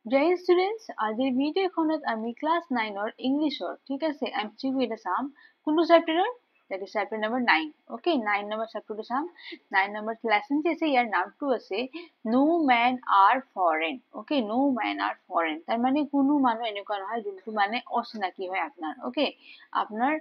Jai students, আজিৰ ভিডিঅ'খনত আমি class 9ৰ ইংলিছৰ ঠিক আছে MCQ এটা চাম কোনটো চেপ্টাৰৰ that is chapter number 9 okay 9 number chapter to চাম 9 number lesson যে আছে ইয়াৰ নামটো আছে no man are foreign okay no man are foreign তাৰ মানে কোনো মানুহ এনেকুৱা নহয় যোনটো মানে অচিনাকি হয় আপোনাৰ okay আপোনাৰ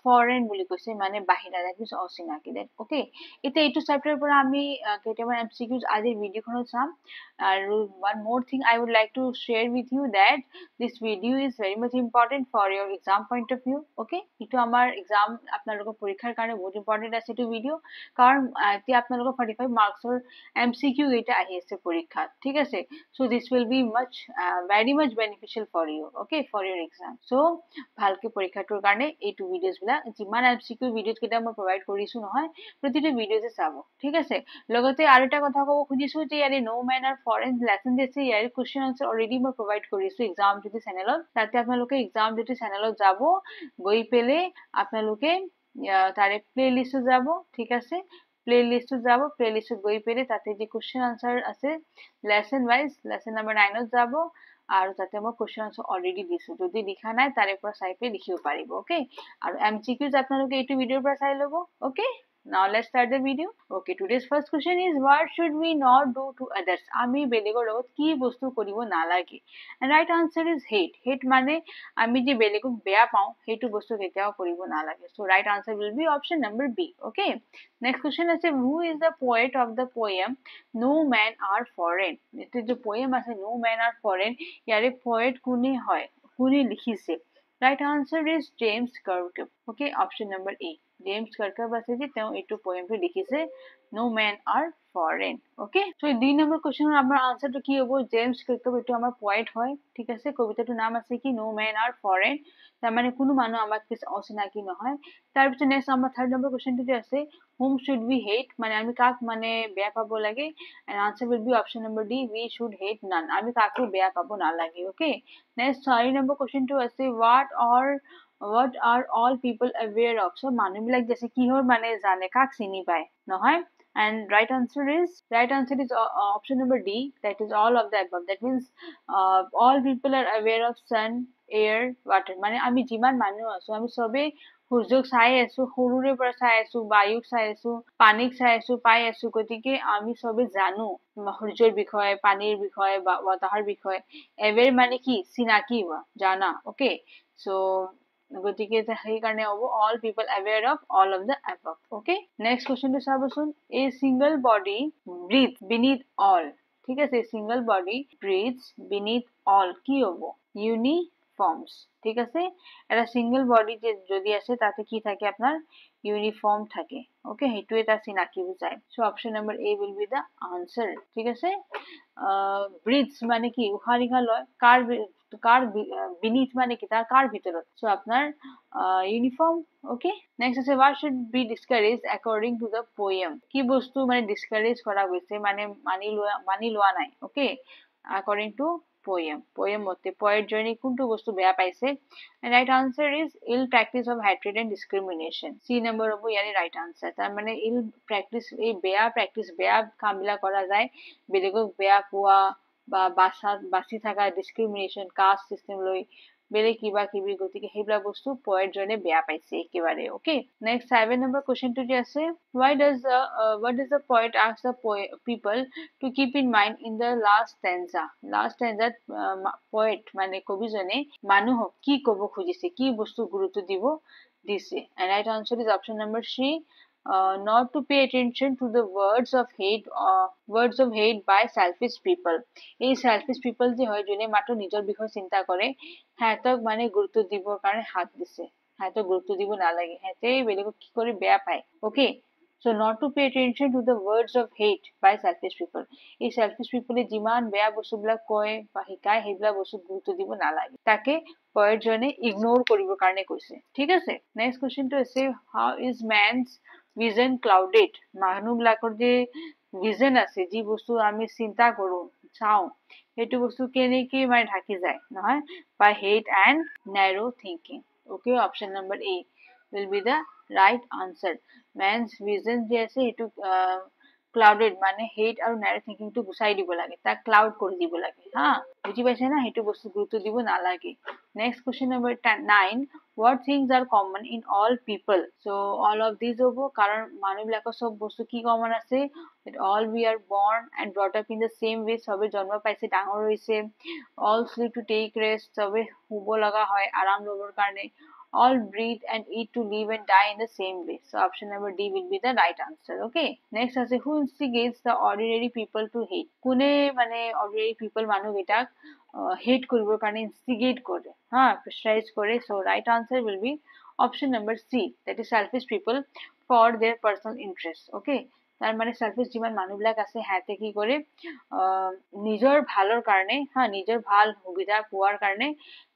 foreign বুলি কৈছে মানে বাহিৰা that means অচিনাকি that okay এতিয়া এইটো চেপ্টাৰৰ পৰা আমি কেইটামান MCQs আজিৰ ভিডিঅ'খনত চাম আৰু one more thing I would like to share with you that this video is very much important for your exam point of view okay itu amar exam apnaloকৰ পৰীক্ষাৰ কাৰণে বহুত important আছে এইটো ভিডিও কাৰণ এতিয়া আপোনালোকৰ 45 মাৰ্কছৰ MCQ এটা আহি আছে পৰীক্ষাত ঠিক আছে so this will be much very much beneficial for you okay for your exam so ভালকে পৰীক্ষাটোৰ কাৰণে এইটো ভিডিওস বিলাক যিমান MCQ ভিডিওস কেইটা মই প্ৰভাইড কৰিছো নহয় প্ৰতিটো ভিডিওতে চাব ঠিক আছে লগতে আৰু এটা কথা ক'ব খুজিছো যে ইয়াৰে নো মেনাৰ ফৰেন লেসন দিছে ইয়াৰ কোশ্চেন আনসাৰ অলৰেডি মই প্ৰভাইড কৰিছো এক্সাম যদি চেনেলত তাতে আপোনালোকে এক্সাম যদি চেনেলত যাব গৈ পেলে আপোনালোকে তাৰে প্লেলিস্টত যাব ঠিক আছে প্লেলিস্টত যাব প্লেলিস্টত গৈ পেলে তাতে যে কোশ্চেন আনসার আছে লেসন ওয়াইজ লেসন নাম্বার 9 ত যাব আৰু তাতে মই কোশ্চেন আনসাৰ অলৰেডি দিছো যদি লিখা নাই তাৰে পৰা চাই পে লিখিব পাৰিব ওকে আৰু MCQs আপোনালোকে এইটো ভিডিওৰ পৰা চাই ল'ব okay now let's start the video okay today's first question is what should we not do to others আমি বেলেগৰ লগত কি বস্তু কৰিব নালাগে and right answer is hate মানে আমি যে বেলেগক বেয়া পাওঁ হেতু বস্তু কেতিয়াও কৰিব নালাগে so right answer will be option number B okay next question আছে who is the poet of the poem no man are foreign এটো যে poem আছে no man are foreign ইয়াৰে poet কোনে হয় কোনে লিখিছে right answer is James Kirkup okay option number A James Kirkup আছে যে তেওঁ এইটো poem টো লিখিছে no men are foreign okay so 2 number question আমাৰ answer টো কি হ'ব James Kirkup এইটো আমাৰ poet হয় ঠিক আছে কবিতাটোৰ নাম আছে কি no men are foreign তাৰ মানে কোনো মানুহ আমাক কিছু অচিনাকি নহয় তাৰ পিছত নেক্সট আমাৰ 3rd number question টো আছে whom should we hate মানে আমি কাক মানে বেয়া পাব লাগে and answer will be option number D we should hate none আমি কাকো বেয়া পাব নালাগে okay next 4 number question টো আছে what are all people aware of so মানুহবিলাক যেছে কিহৰ মানে জানে কাক চিনি পায় নহয় and right answer is option number D that is all of the above that means all people are aware of sun air water মানে আমি যিমান মানুহ আছো আমি সবে সূৰ্যক চাই আছো সৰুৰে পৰা চাই আছো বায়ুক চাই আছো পানীক চাই আছো পাই আছো গতিকে আমি সবে জানো সূৰ্যৰ বিষয়ে পানীৰ বিষয়ে বা বতাহৰ বিষয়ে এৱেৰ মানে কি চিনাকি হোৱা জানা ওকে so গতিকে সেই কাৰণে হ'ব all people aware of all of the above okay next question to চাবচোন a single body breathes beneath all ঠিক আছে single body breathes beneath all কি হ'ব uniforms ঠিক আছে এটা single body যে যদি আছে তাতে কি থাকে আপনার uniform থাকে ওকে হেতু এটা চিনাকি বুজায় so option number A will be the answer ঠিক আছে breathes মানে কি উশাহ নিশাহ লয় কার beneath মানে কি তার কার ভিতৰত so আপনার uniform okay next আছে what should be discouraged according to the poem কি বস্তু মানে discourage করা হইছে মানে মানি লোৱা নাই okay according to poem মতে poet জনে কোনটো বস্তু বেয়া পাইছে and right answer is ill practice of hatred and discrimination C number হবো ইয়াৰে right answer তার মানে ill practice এই বেয়া practice বেয়া কামবিলা করা যায় বেলেগক বেয়া পোৱা বা বাসি থাকা discrimination caste system লৈ বেলেগ কিবা কিবি গতিকে হেইবলা বস্তু poet জনে বেয়া পাইছে একেবাৰে okay next 7 number question টো যে আছে what does the poet ask the people to keep in mind in the last stanza poet মানে কবি জনে মানুহক কি কব খুজিছে কি বস্তু গুৰুত্ব দিব দিছে and right answer is option number C not to pay attention to the words of hate by selfish people এই selfish people যে হয় জনে মাত্ৰ নিজৰ বিষয়ে চিন্তা কৰে হেতক মানে গুৰুত্ব দিবৰ কাৰণে হাত দিছে হেতক গুৰুত্ব দিব নালাগে হেতে বেলেগক কি কৰি বেয়া পায় okay so not to pay attention to the words of hate by selfish people এই selfish people যিমান বেয়া বস্তুবিলাক কয় বা শিকায় হেইবলা বস্তু গুৰুত্ব দিব নালাগে তাকে poet জনে ইগনোৰ কৰিবৰ কাৰণে কৈছে ঠিক আছে next question টো আছে how is man's vision clouded মানুহবিলাকৰ যে vision আছে যি বস্তু আমি চিন্তা কৰো চাও হেতু বস্তু কেনেকে মানে ঢাকি যায় নহয় by hate and narrow thinking okay option number A will be the right answer man's vision যে আছে হেতু ক্লাউডেড মানে হেট আৰু নেৰ থিংকিংটো গুচাই দিব লাগে, তাক ক্লাউড কৰি দিব লাগে হা, বুজি পাইছে না, সেইটো বস্তু গুৰুত্ব দিব নালাগে। Next question number 9, what things are common in all people? So all of these হ'ব, কাৰণ মানুহবিলাকৰ চব বস্তু কি কমন আছে, that all we are born and brought up in the same way, চবে জন্ম পাইছে, ডাঙৰ হৈছে, all sleep to take rest, চবে শুব লগা হয় আৰাম ল'বৰ কাৰণে, all breathe and eat to live and die in the same way. So option number D will be the right answer. Okay. Next আছে, who instigates the ordinary people to hate? কোনে মানে ordinary people মানুহকেইটাক hate কৰিবৰ কাৰণে instigate কৰে, হা, pressurize কৰে? So right answer will be option number C, that is selfish people for their personal interest. Okay. তাৰ মানে selfish যিমান মানুহবিলাক আছে সিহঁতে কি কৰে, নিজৰ ভালৰ কাৰণে, হা, নিজৰ ভাল সুবিধা পোৱাৰ কাৰণে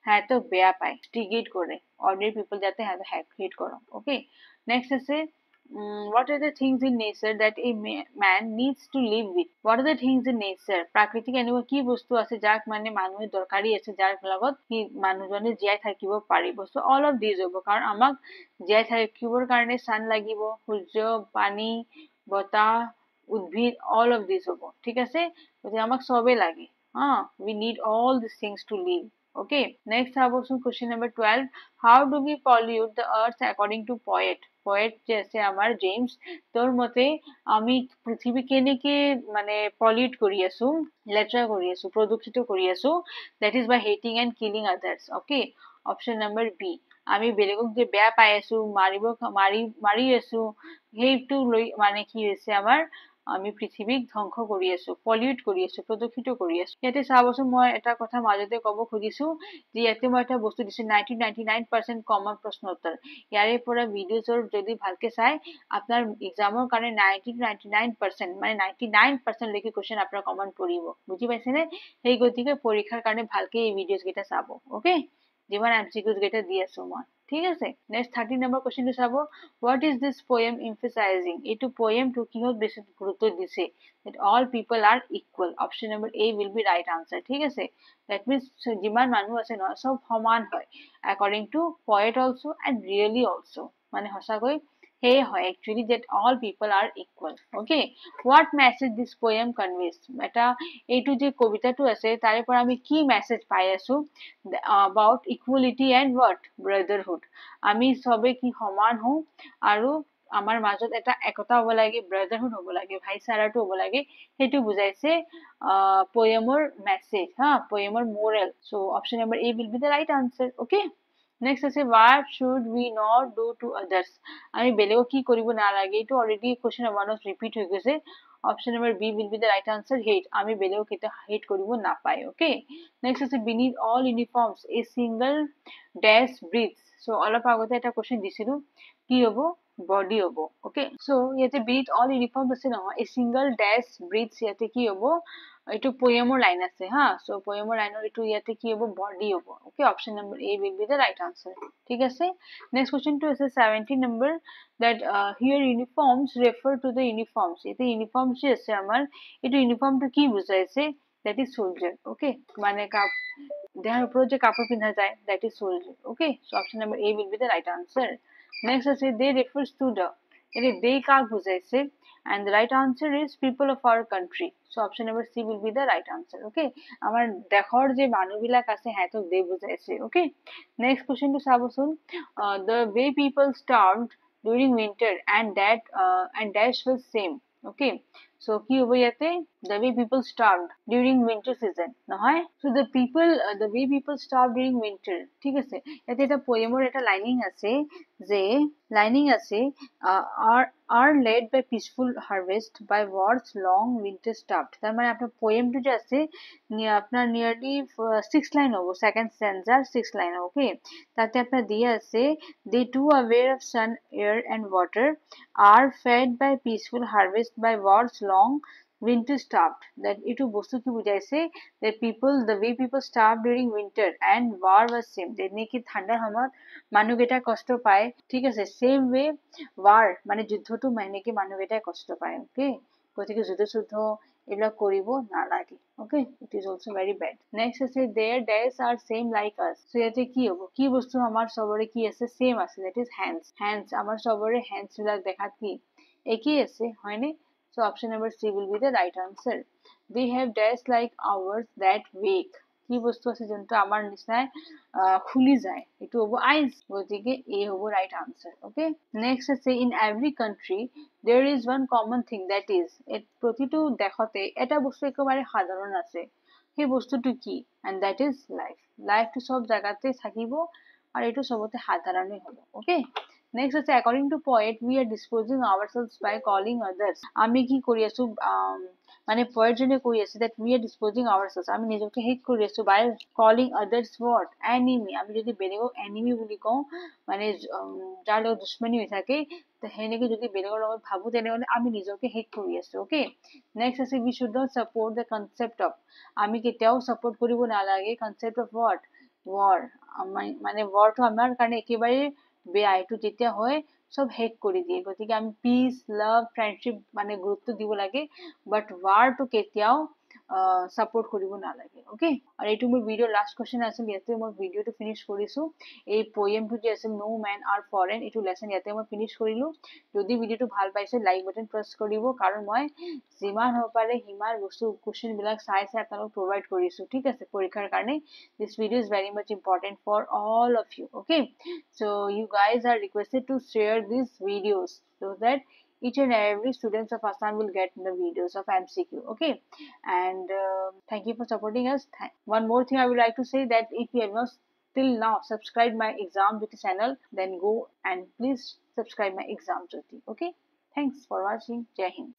সিহঁতক বেয়া পায়, instigate কৰে ordinary people যাতে সিহঁতক hate কৰক। Okay. Next আছে, what are the things in nature that a man needs to live with? What are the things in nature? প্ৰাকৃতিক এনেকুৱা কি বস্তু আছে যাক মানে মানুহে দৰকাৰী আছে, যাৰ লগত সি মানুহজনে জীয়াই থাকিব পাৰিব? So all of these হ'ব, কাৰণ আমাক জীয়াই থাকিবৰ কাৰণে sun লাগিব, সূৰ্য, পানী, বতাহ, উদ্ভিদ, all of these হ'ব, ঠিক আছে? গতিকে আমাক চবেই লাগে, হা, we need all these things to live. Okay. Next চাবচোন question number 12, how do we pollute the earth according to poet? Poet যে আছে আমাৰ জেমছ, তোৰ মতে আমি পৃথিৱী কেনেকে মানে পলিউট কৰি আছো, লেতেৰা কৰি আছো, প্ৰদূষিত কৰি আছো, that is by hating and killing others. Okay. Option number B, আমি বেলেগক যে বেয়া পাই আছো, মাৰি আছো, সেইটো লৈ মানে কি হৈছে আমাৰ, আমি পৃথিৱীক ধ্বংস কৰি আছো, পলিউট কৰি আছো, প্ৰদূষিত কৰি আছো। ইয়াতে চাবচোন, মই এটা কথা মাজতে ক'ব খুজিছো যে ইয়াতে মই এটা বস্তু দিছো 99% কমন প্ৰশ্ন উত্তৰ, ইয়াৰে পৰা ভিডিঅ'ছৰ যদি ভালকে চাই আপোনাৰ এক্সামৰ কাৰণে 99% মানে 99% লৈকে কুৱেশ্যন আপোনাৰ কমন পৰিব, বুজি পাইছেনে? সেই গতিকে পৰীক্ষাৰ কাৰণে ভালকে এই ভিডিঅ'ছ কেইটা চাব। অকে, যিমান MCQs কেইটা দি আছো মই, ঠিক আছে? নেক্সট 13 নম্বৰ কুৱেশ্যনটো চাব, what is this poem emphasizing? এইটো poemটো কিহত বেছি গুৰুত্ব দিছে? that all people are equal. Option number A will be right answer. ঠিক আছে? that means যিমান মানুহ আছে নহয় সব সমান হয়, according to poet also and really also, মানে সঁচাকৈ সেয়ে হয় actually, that all people are equal. Okay. What message this poem conveys? এটা এইটো যে কবিতাটো আছে তাৰে পৰা আমি কি মেছেজ পাই আছো, about equality and what brotherhood, আমি সবে কি সমান হওঁ আৰু আমাৰ মাজত এটা একতা হ'ব লাগে, ব্ৰাদাৰহুড হ'ব লাগে, ভাইচাৰাটো হ'ব লাগে, সেইটো বুজাইছে poemৰ মেছেজ, হা, poemৰ moral. So option number A will be the right answer. Okay. Next আছে, what should we not do to others? আমি বেলেগক কি কৰিব নালাগে, এইটো অলৰেডি question নম্বৰত ৰিপিট হৈ গৈছে। Option number B will be the right answer, hate. আমি বেলেগক এটা hate কৰিব নাপায়। Okay. Next আছে, beneath all uniforms a single dash breathes. So অলপ আগতে এটা question দিছিলো, কি হ'ব, body হ'ব। Okay. So ইয়াতে beneath all uniforms আছে নহয়, a single dash breathes, ইয়াতে কি হ'ব, এইটো poemৰ লাইন আছে, হা। So poemৰ লাইনৰ এইটো ইয়াতে কি হ'ব, body হ'ব। Okay. Option number A will be the right answer. ঠিক আছে? Next question টো আছে 17 number, that here uniforms refer to the uniforms. এতে uniforms যে আছে আমাৰ, এইটো uniformটো কি বুজাইছে, that is soldier. Okay. মানে দেহৰ ওপৰত যে কাপোৰ পিন্ধা যায়, that is soldier. Okay. So option number A will be the right answer. Next আছে, they refers to the, এতে they কাক বুজাইছে, and the right answer is people of our country. So option number C will be the right answer. Okay. আমাৰ দেশৰ যে মানুহবিলাক আছে সিহঁতক they বুজাইছে। Okay. Next question টো চাবচোন, the way people starved during winter and dash was same. Okay. So কি হ'ব ইয়াতে, the way people starved during winter season নহয়, so the way people starved during winter, ঠিক আছে? ইয়াতে এটা poemৰ এটা লাইনিং আছে যে, are led by peaceful harvest by wars long winter starved. তার মানে আপনার poemটো যে আছে আপনার nearly 6 line হবো, second stanza 6 line, okay. তাতে আপনার দিয়ে আছে, they too aware of sun, air and water are fed by peaceful harvest by wars long winter starved. that itu বস্তু কি বুঝাইছে, that the way people starved during winter and war was same, যেনে কি ঠাণ্ডাৰ সময়ত মানুহকেইটা কষ্ট পায়, ঠিক আছে, same way war মানে যুদ্ধটো এনেকে মানুহকেইটাই কষ্ট পায়। Okay. গতিকে যুদ্ধ এইবিলাক কৰিব নালাগে। Okay. It is also very bad. Next আছে, their days are same like us. So ইয়াতে কি হ'ব, কি বস্তু আমাৰ চবৰে কি আছে, same আছে, that is hands. আমাৰ চবৰে hands বিলাক দেখাত কি একেই আছে, হয়নে? So option number C will be the right answer. They have days like hours that wake. কি বস্তু আছে যোনটো আমাৰ নিচিনাই খুলি যায়, এইটো হ'ব আইজ, গতিকে এ হ'ব ৰাইট আনসাৰ। অ'কে, নেক্সট আছে ইন এভৰি কাণ্ট্ৰি দেৰ is one common thing that is, প্ৰতিটো দেশতে এটা বস্তু একেবাৰে সাধাৰণ আছে, সেই বস্তুটো কি? And that is life. লাইফটো চব জেগাতে থাকিব আৰু এইটো চবতে সাধাৰণেই হ'ব। অ'কে, নেক্সট আছে according to poet we are disposing ourselves by calling others. আমি কি কৰি আছো, মানে পয়েটজনে কৈ আছে that we are disposing ourselves, আমি নিজকে শেষ কৰি আছো by calling others what enemy। আমি যদি বেলেগক enemy বুলি কওঁ, মানে যাৰ লগত দুশ্মনী হৈ থাকে, সেনেকে যদি বেলেগৰ লগত ভাবো তেনেহ'লে আমি নিজকে শেষ কৰি আছো। অ'কে, নেক্সট আছে we should not support the concept of, আমি কেতিয়াও ছাপোৰ্ট কৰিব নালাগে concept of what war। মানে warটো আমাৰ কাৰণে একেবাৰে বেয়া, এইটো যেতিয়া হয় চব শেষ কৰি দিয়ে, গতিকে আমি পিচ লাভ ফ্ৰেণ্ডশ্বিপ মানে গুৰুত্ব দিব লাগে, বাট ৱাৰটো কেতিয়াও ছাপোৰ্ট কৰিব নালাগে। অ'কে, আৰু এইটো মোৰ ভিডিঅ'ৰ লাষ্ট কুৱেশ্যন আছিল, ইয়াতে মই ভিডিঅ'টো ফিনিছ কৰিছো। এই পয়েমটো যে আছিল নো মেন আৰ ফৰেন, এইটো লেচন ইয়াতে মই ফিনিছ কৰিলো। যদি ভিডিঅ'টো ভাল পাইছে লাইক বাটন প্ৰেছ কৰিব, কাৰণ মই যিমান হ'ব পাৰে সিমান বস্তু কুৱেশ্যনবিলাক চাই আপোনালোকক প্ৰভাইড কৰিছো, ঠিক আছে, পৰীক্ষাৰ কাৰণে। This video' is very much important for all of you. Okay, so you guys are requested to share these videos so that each and every students of Assam will get the videos of MCQ. Okay, and thank you for supporting us. One more thing I would like to say, that if you have not till now subscribed my Exam Jyoti channel, then go and please subscribe my Exam Jyoti. Okay, thanks for watching. Jai Hind.